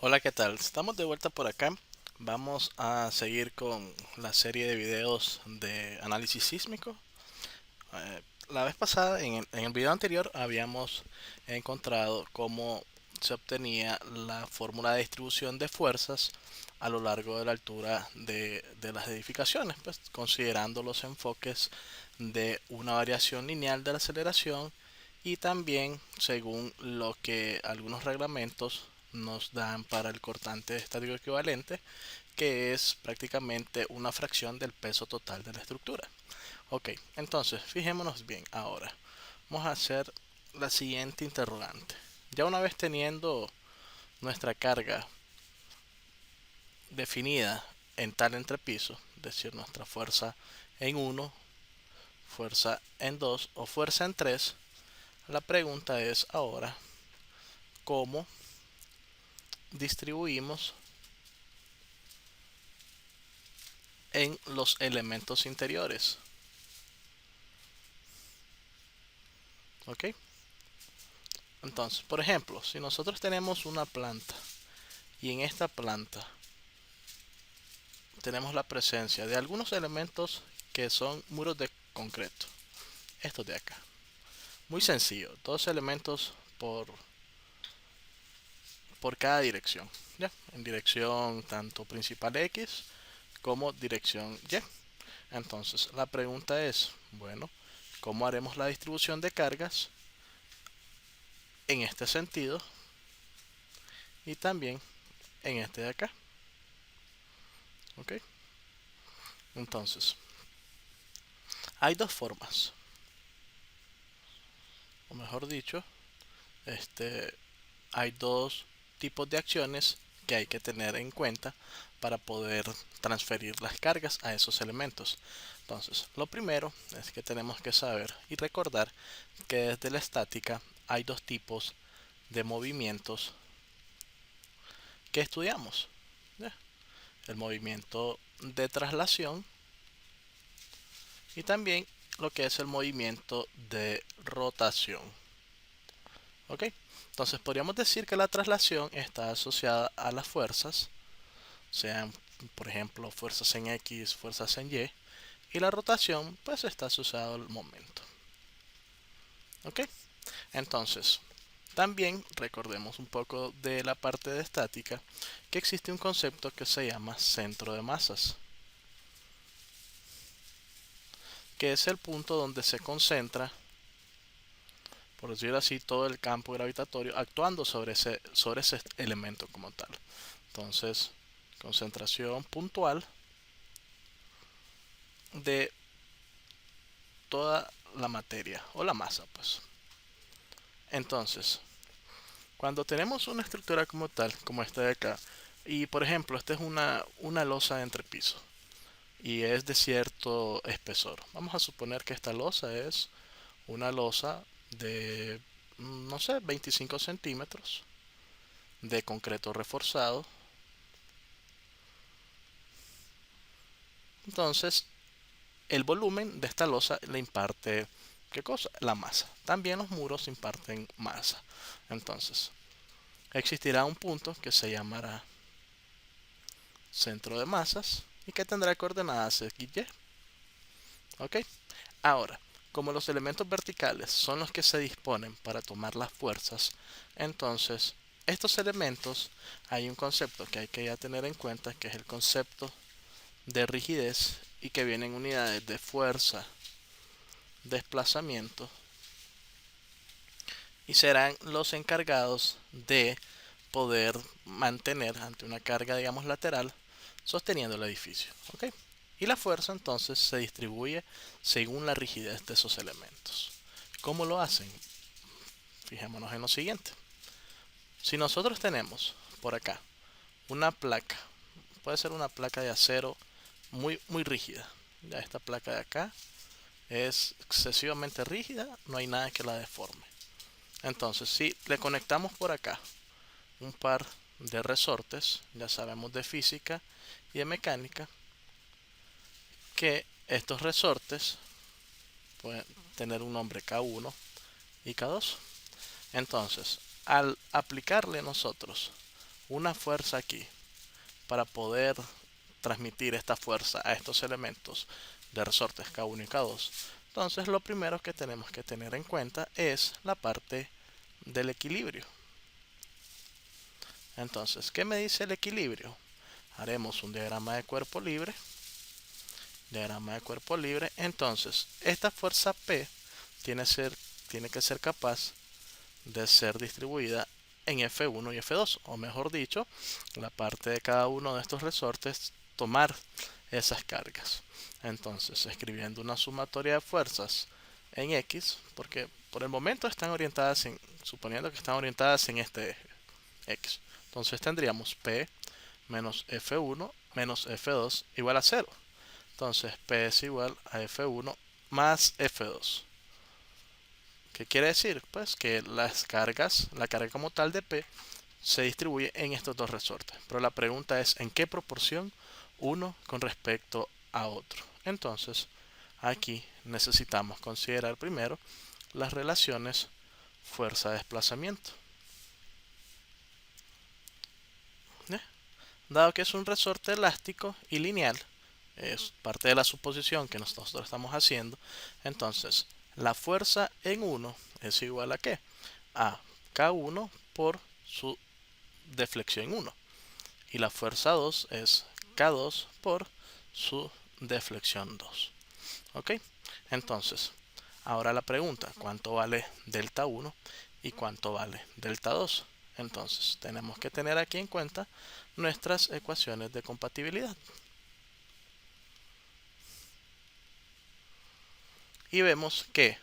Hola, ¿qué tal? Estamos de vuelta por acá. Vamos a seguir con la serie de videos de análisis sísmico. La vez pasada, en el video anterior, habíamos encontrado cómo se obtenía la fórmula de distribución de fuerzas a lo largo de la altura de las edificaciones, pues considerando los enfoques de una variación lineal de la aceleración y también según lo que algunos reglamentos nos dan para el cortante estático equivalente, que es prácticamente una fracción del peso total de la estructura. Ok, entonces fijémonos bien ahora. Vamos a hacer la siguiente interrogante. Ya una vez teniendo nuestra carga definida en tal entrepiso, es decir, nuestra fuerza en uno, fuerza en 2 o fuerza en 3, la pregunta es ahora cómo distribuimos en los elementos interiores. ¿Ok? Entonces, por ejemplo, si nosotros tenemos una planta y en esta planta tenemos la presencia de algunos elementos que son muros de concreto, estos de acá. Muy sencillo, dos elementos por cada dirección, ¿ya? En dirección tanto principal X como dirección Y. Entonces, la pregunta es, bueno, ¿cómo haremos la distribución de cargas en este sentido y también en este de acá? ¿Ok? Entonces, hay dos formas, o mejor dicho, este, hay dos tipos de acciones que hay que tener en cuenta para poder transferir las cargas a esos elementos. Entonces, lo primero es que tenemos que saber y recordar que desde la estática hay dos tipos de movimientos que estudiamos. ¿Ya? El movimiento de traslación y también lo que es el movimiento de rotación. ¿Ok? Entonces podríamos decir que la traslación está asociada a las fuerzas, sean por ejemplo fuerzas en X, fuerzas en Y, y la rotación pues está asociada al momento. ¿Ok? Entonces, también recordemos un poco de la parte de estática, que existe un concepto que se llama centro de masas, que es el punto donde se concentra, por decirlo así, todo el campo gravitatorio actuando sobre ese elemento como tal. Entonces, concentración puntual de toda la materia o la masa, pues. Entonces, cuando tenemos una estructura como tal, como esta de acá, y por ejemplo, esta es una losa de entrepiso y es de cierto espesor. Vamos a suponer que esta losa es una losa de, no sé, 25 centímetros de concreto reforzado. Entonces, el volumen de esta losa le imparte, ¿qué cosa? La masa. También los muros imparten masa. Entonces, existirá un punto que se llamará centro de masas y que tendrá coordenadas x, y. ¿Ok? Ahora, como los elementos verticales son los que se disponen para tomar las fuerzas, entonces estos elementos hay un concepto que hay que ya tener en cuenta, que es el concepto de rigidez y que vienen unidades de fuerza, desplazamiento y serán los encargados de poder mantener ante una carga, digamos, lateral, sosteniendo el edificio. ¿Ok? Y la fuerza entonces se distribuye según la rigidez de esos elementos. ¿Cómo lo hacen? Fijémonos en lo siguiente. Si nosotros tenemos por acá una placa, puede ser una placa de acero muy, muy rígida. Ya esta placa de acá es excesivamente rígida, no hay nada que la deforme. Entonces, si le conectamos por acá un par de resortes, ya sabemos de física y de mecánica, que estos resortes pueden tener un nombre K1 y K2. Entonces, al aplicarle nosotros una fuerza aquí para poder transmitir esta fuerza a estos elementos de resortes K1 y K2, entonces lo primero que tenemos que tener en cuenta es la parte del equilibrio. Entonces, ¿qué me dice el equilibrio? Haremos un diagrama de cuerpo libre. Entonces, esta fuerza P tiene que ser capaz de ser distribuida en F1 y F2, o mejor dicho, la parte de cada uno de estos resortes tomar esas cargas. Entonces, escribiendo una sumatoria de fuerzas en X, porque por el momento están orientadas suponiendo que están orientadas en este eje X. Entonces tendríamos P menos F1 menos F2 igual a 0. Entonces P es igual a F1 más F2. ¿Qué quiere decir? Pues que la carga como tal de P se distribuye en estos dos resortes. Pero la pregunta es ¿en qué proporción uno con respecto a otro? Entonces aquí necesitamos considerar primero las relaciones fuerza-desplazamiento. Dado que es un resorte elástico y lineal, es parte de la suposición que nosotros estamos haciendo, entonces la fuerza en 1 es igual a ¿qué? A K1 por su deflexión 1. Y la fuerza 2 es K2 por su deflexión 2. ¿Ok? Entonces, ahora la pregunta, ¿cuánto vale delta 1 y cuánto vale delta 2? Entonces, tenemos que tener aquí en cuenta nuestras ecuaciones de compatibilidad. Y vemos que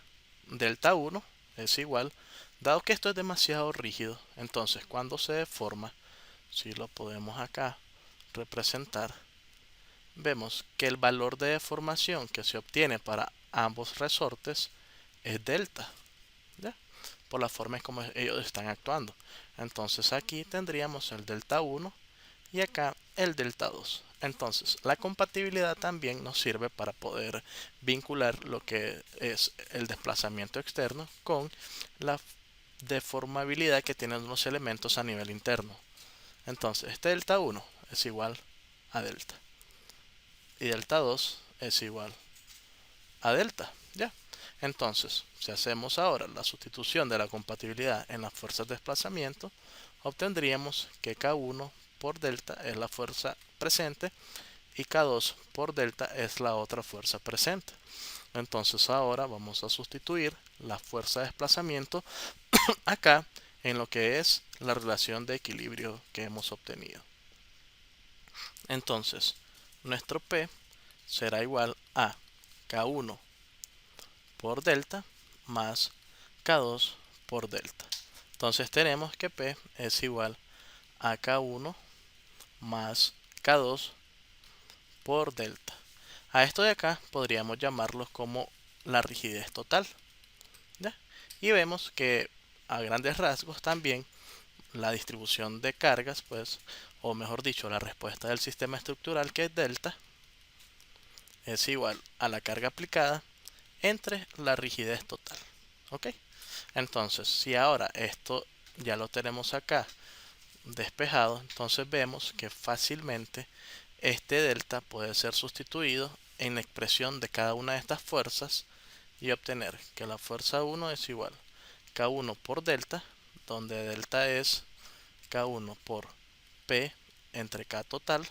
delta 1 es igual, dado que esto es demasiado rígido, entonces cuando se deforma, si lo podemos acá representar, vemos que el valor de deformación que se obtiene para ambos resortes es delta, ¿ya? Por la forma en como ellos están actuando. Entonces aquí tendríamos el delta 1 y acá el delta 2. Entonces la compatibilidad también nos sirve para poder vincular lo que es el desplazamiento externo con la deformabilidad que tienen los elementos a nivel interno. Entonces este delta 1 es igual a delta y delta 2 es igual a delta, ¿ya? Entonces, si hacemos ahora la sustitución de la compatibilidad en las fuerzas de desplazamiento, obtendríamos que K1 por delta es la fuerza presente y K2 por delta es la otra fuerza presente. Entonces ahora vamos a sustituir la fuerza de desplazamiento acá en lo que es la relación de equilibrio que hemos obtenido. Entonces, nuestro P será igual a K1 por delta más K2 por delta. Entonces tenemos que P es igual a K1 más K2 por delta. A esto de acá podríamos llamarlo como la rigidez total, ¿ya? Y vemos que a grandes rasgos también la distribución de cargas, pues, o mejor dicho, la respuesta del sistema estructural, que es delta, es igual a la carga aplicada entre la rigidez total. ¿Ok? Entonces, si ahora esto ya lo tenemos acá despejado, entonces vemos que fácilmente este delta puede ser sustituido en la expresión de cada una de estas fuerzas y obtener que la fuerza 1 es igual a K1 por delta, donde delta es K1 por P entre K total.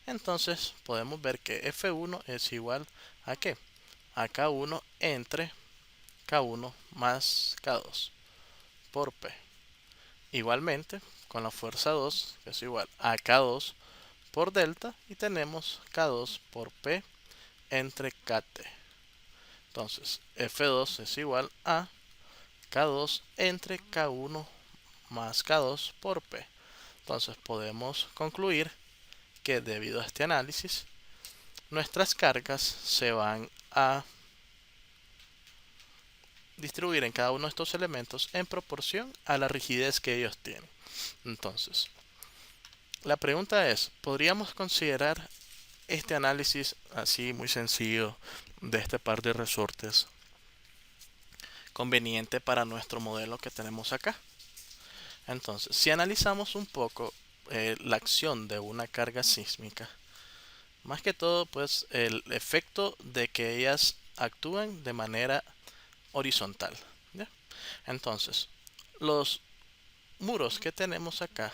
Entonces podemos ver que F1 es igual a ¿qué? A K1 entre K1 más K2 por P. Igualmente con la fuerza 2, que es igual a K2 por delta, y tenemos K2 por P entre KT. Entonces F2 es igual a K2 entre K1 más K2 por P. Entonces podemos concluir que debido a este análisis, nuestras cargas se van a distribuir en cada uno de estos elementos en proporción a la rigidez que ellos tienen. Entonces, la pregunta es, ¿podríamos considerar este análisis así muy sencillo de este par de resortes conveniente para nuestro modelo que tenemos acá? Entonces, si analizamos un poco la acción de una carga sísmica. Más que todo, pues el efecto de que ellas actúen de manera horizontal. ¿Ya? Entonces, los muros que tenemos acá,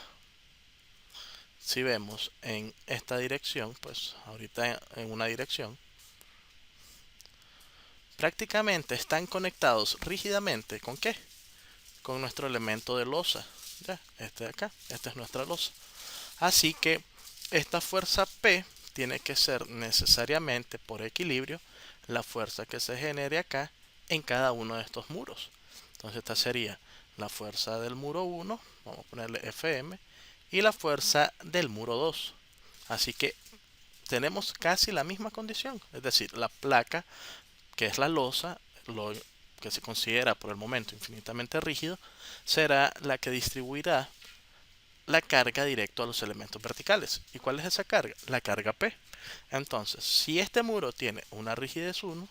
si vemos en esta dirección, pues ahorita en una dirección, prácticamente están conectados rígidamente ¿con qué? Con nuestro elemento de losa. ¿Ya? Este de acá, esta es nuestra losa. Así que esta fuerza P tiene que ser necesariamente por equilibrio la fuerza que se genere acá en cada uno de estos muros. Entonces esta sería la fuerza del muro 1, vamos a ponerle Fm, y la fuerza del muro 2. Así que tenemos casi la misma condición, es decir, la placa, que es la losa, lo que se considera por el momento infinitamente rígido, será la que distribuirá la carga directo a los elementos verticales. ¿Y cuál es esa carga? La carga P. Entonces, si este muro tiene una rigidez 1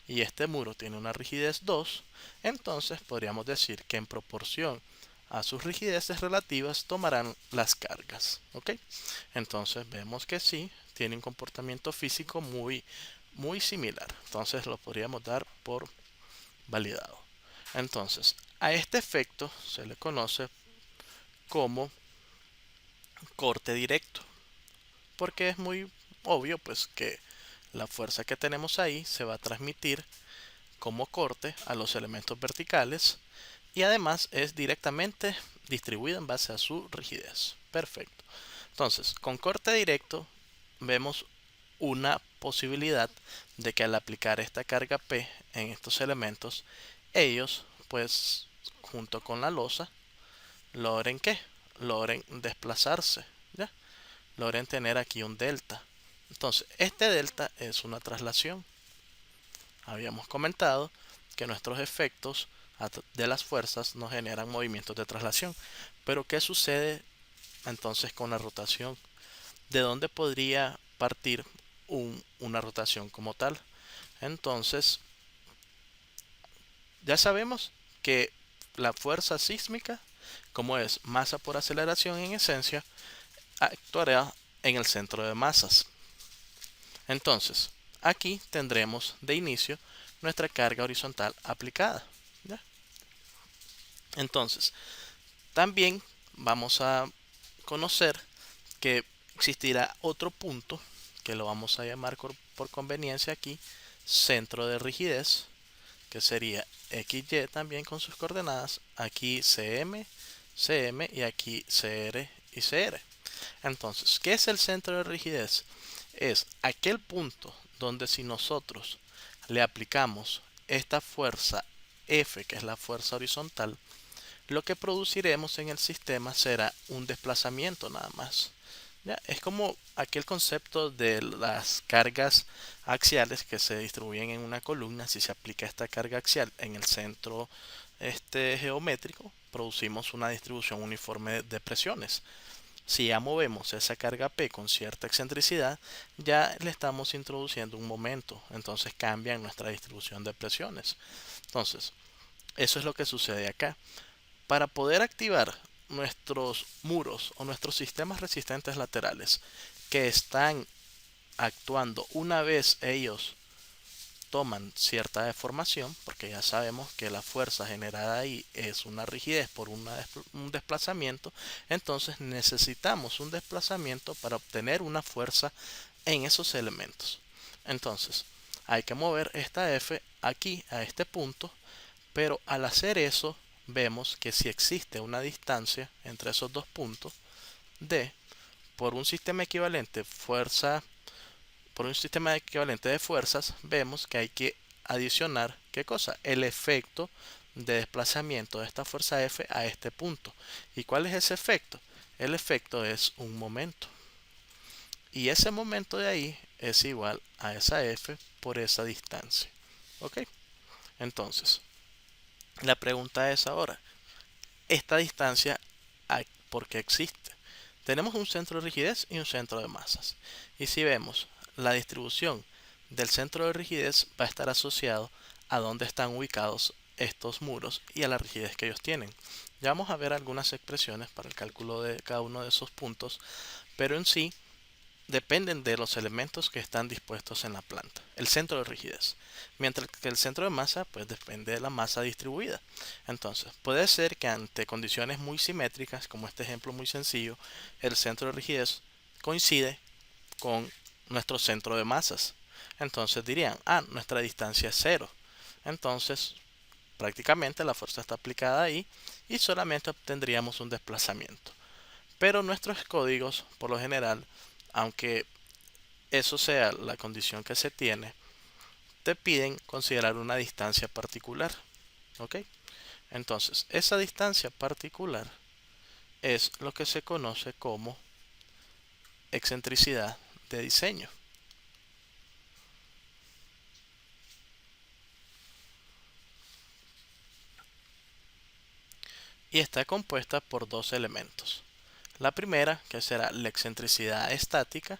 y este muro tiene una rigidez 2, entonces podríamos decir que en proporción a sus rigideces relativas tomarán las cargas. ¿Ok? Entonces vemos que sí, tiene un comportamiento físico muy similar. Entonces lo podríamos dar por validado. Entonces, a este efecto se le conoce como corte directo, porque es muy obvio pues que la fuerza que tenemos ahí se va a transmitir como corte a los elementos verticales y además es directamente distribuida en base a su rigidez. Perfecto. Entonces, con corte directo vemos una posibilidad de que al aplicar esta carga P en estos elementos, ellos pues junto con la losa logren ¿qué? Logren desplazarse, ¿ya? Logren tener aquí un delta. Entonces, este delta es una traslación. Habíamos comentado que nuestros efectos de las fuerzas nos generan movimientos de traslación. Pero ¿qué sucede entonces con la rotación? ¿De dónde podría partir una rotación como tal? Entonces, ya sabemos que la fuerza sísmica, como es masa por aceleración en esencia, actuará en el centro de masas. Entonces, aquí tendremos de inicio nuestra carga horizontal aplicada. ¿Ya? Entonces, también vamos a conocer que existirá otro punto que lo vamos a llamar por conveniencia aquí centro de rigidez, que sería XY también con sus coordenadas, aquí CM, CM y aquí CR y CR. Entonces, ¿qué es el centro de rigidez? Es aquel punto donde si nosotros le aplicamos esta fuerza F, que es la fuerza horizontal, lo que produciremos en el sistema será un desplazamiento nada más. ¿Ya? Es como aquel concepto de las cargas axiales que se distribuyen en una columna. Si se aplica esta carga axial en el centro geométrico, producimos una distribución uniforme de presiones. Si ya movemos esa carga P con cierta excentricidad, ya le estamos introduciendo un momento, entonces cambia nuestra distribución de presiones. Entonces, eso es lo que sucede acá. Para poder activar nuestros muros o nuestros sistemas resistentes laterales que están actuando una vez ellos toman cierta deformación, porque ya sabemos que la fuerza generada ahí es una rigidez por un desplazamiento, entonces necesitamos un desplazamiento para obtener una fuerza en esos elementos. Entonces, hay que mover esta F aquí a este punto, pero al hacer eso vemos que si existe una distancia entre esos dos puntos D por un sistema equivalente de fuerzas, vemos que hay que adicionar ¿qué cosa? El efecto de desplazamiento de esta fuerza F a este punto. ¿Y cuál es ese efecto? El efecto es un momento. Y ese momento de ahí es igual a esa F por esa distancia. ¿Ok? Entonces, la pregunta es ahora, ¿esta distancia por qué existe? Tenemos un centro de rigidez y un centro de masas. Y si vemos, la distribución del centro de rigidez va a estar asociado a dónde están ubicados estos muros y a la rigidez que ellos tienen. Ya vamos a ver algunas expresiones para el cálculo de cada uno de esos puntos, pero en sí dependen de los elementos que están dispuestos en la planta, el centro de rigidez, mientras que el centro de masa pues depende de la masa distribuida. Entonces puede ser que ante condiciones muy simétricas, como este ejemplo muy sencillo, el centro de rigidez coincide con nuestro centro de masas. Entonces dirían, nuestra distancia es cero. Entonces prácticamente la fuerza está aplicada ahí y solamente obtendríamos un desplazamiento. Pero nuestros códigos, por lo general, aunque eso sea la condición que se tiene, te piden considerar una distancia particular. ¿Ok? Entonces, esa distancia particular es lo que se conoce como excentricidad de diseño. Y está compuesta por dos elementos. La primera, que será la excentricidad estática,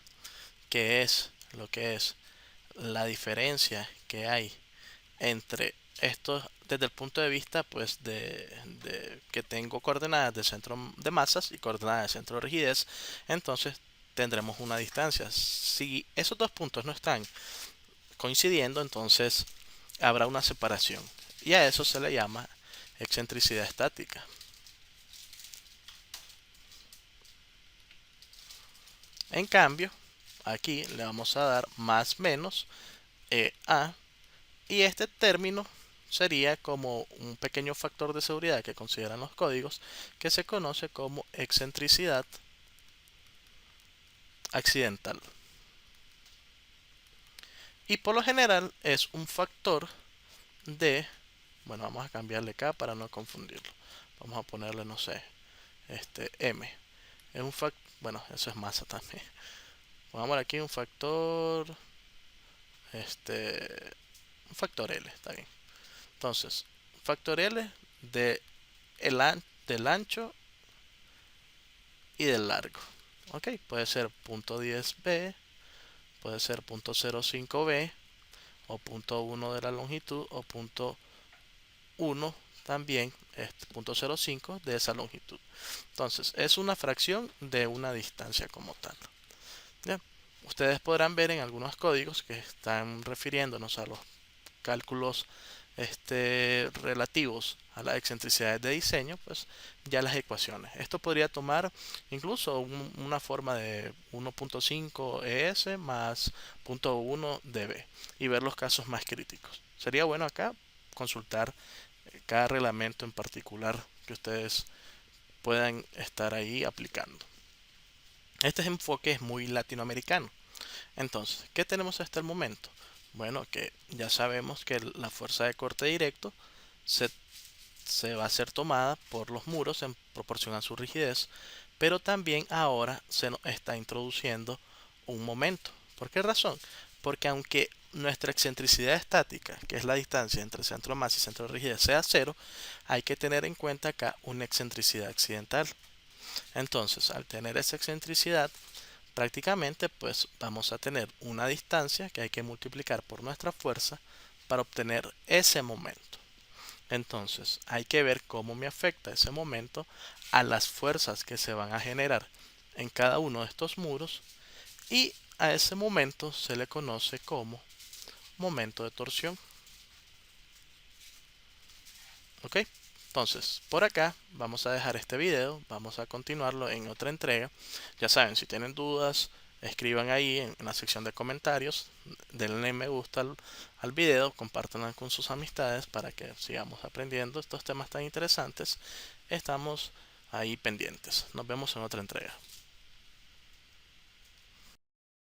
que es lo que es la diferencia que hay entre estos desde el punto de vista pues de que tengo coordenadas de centro de masas y coordenadas de centro de rigidez. Entonces tendremos una distancia. Si esos dos puntos no están coincidiendo, entonces habrá una separación y a eso se le llama excentricidad estática. En cambio, aquí le vamos a dar más menos a, y este término sería como un pequeño factor de seguridad que consideran los códigos, que se conoce como excentricidad accidental. Y por lo general es un factor de, bueno, vamos a cambiarle acá para no confundirlo. Vamos a ponerle, no sé, M. Es un factor, bueno, eso es masa también. Pongamos aquí un factor, un factor L, está bien. Entonces, factor L de del ancho y del largo. Ok, puede ser .10b, puede ser .05b, o .1 de la longitud, o .1 también, .05 de esa longitud. Entonces, es una fracción de una distancia como tal. ¿Ya? Ustedes podrán ver en algunos códigos que están refiriéndonos a los cálculos relativos a las excentricidades de diseño, pues ya las ecuaciones. Esto podría tomar incluso una forma de 1.5 ES más 0.1 dB y ver los casos más críticos. Sería bueno acá consultar cada reglamento en particular que ustedes puedan estar ahí aplicando. Este enfoque es muy latinoamericano. Entonces, ¿qué tenemos hasta el momento? Bueno, que ya sabemos que la fuerza de corte directo se, se va a ser tomada por los muros en proporción a su rigidez, pero también ahora se nos está introduciendo un momento. ¿Por qué razón? Porque aunque nuestra excentricidad estática, que es la distancia entre centro de masa y centro de rigidez, sea cero, hay que tener en cuenta acá una excentricidad accidental. Entonces, al tener esa excentricidad, prácticamente pues vamos a tener una distancia que hay que multiplicar por nuestra fuerza para obtener ese momento. Entonces hay que ver cómo me afecta ese momento a las fuerzas que se van a generar en cada uno de estos muros, y a ese momento se le conoce como momento de torsión. ¿Ok? Entonces, por acá vamos a dejar este video, vamos a continuarlo en otra entrega. Ya saben, si tienen dudas, escriban ahí en la sección de comentarios, denle me gusta al video, compártanlo con sus amistades para que sigamos aprendiendo estos temas tan interesantes. Estamos ahí pendientes. Nos vemos en otra entrega.